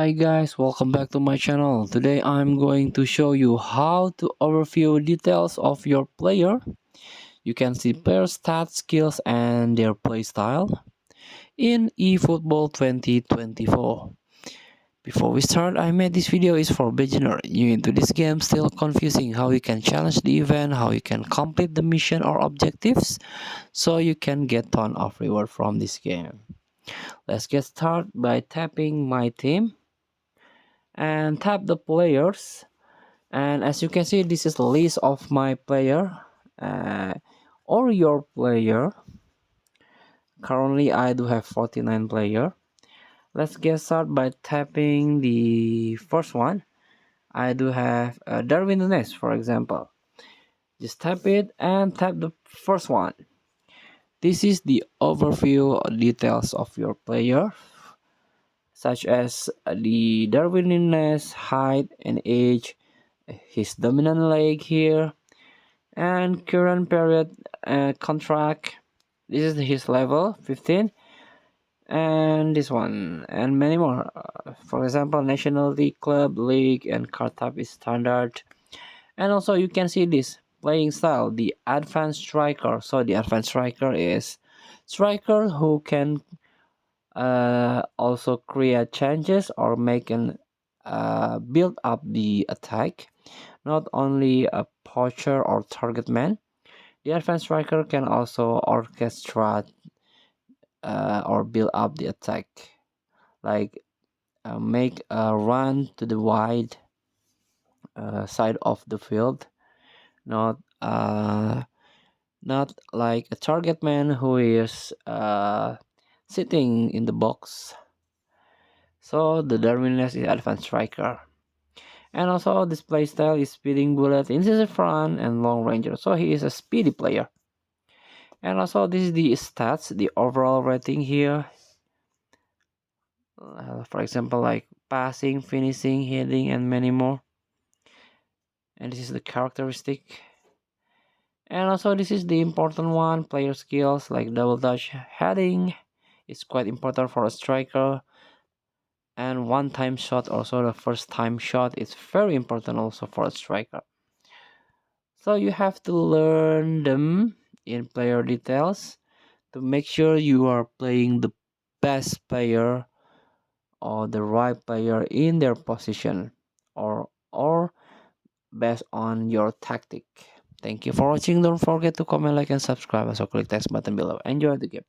Hi guys, welcome back to my channel. Today I'm going to show you how to overview details of your player. You can see player stats, skills, and their playstyle in eFootball 2024. Before we start, I made this video is for beginner. New into this game, still confusing how you can challenge the event, how you can complete the mission or objectives, so you can get ton of reward from this game. Let's get started by tapping my team and tap the players, and as you can see, this is the list of my player uh, or your player. Currently I do have 49 player. Let's get started by tapping the first one. I do have Darwin Nunes, for example. Just tap it and tap the first one. This is the overview details of your player, such as the Darwin Nunes height and age, his dominant leg here, and current period contract. This is his level 15, and this one and many more. For example, nationality, club, league, and card type is standard. And also you can see this playing style, the advanced striker. So the advanced striker is striker who can also create changes or make an build up the attack, not only a poacher or target man. The advanced striker can also orchestrate or build up the attack, like make a run to the wide side of the field, not not like a target man who is sitting in the box. So the Darwinus is advanced striker. And also this playstyle is speeding bullet, inside front, and long ranger. So he is a speedy player. And also this is the stats, the overall rating here. For example, like passing, finishing, heading, and many more. And this is the characteristic. And also this is the important one, player skills like double touch heading. It's quite important for a striker. And one time shot, also the first time shot, is very important also for a striker. So you have to learn them in player details to make sure you are playing the best player or the right player in their position, or based on your tactic. Thank you for watching. Don't forget to comment, like, and subscribe. Also click text button below. Enjoy the game.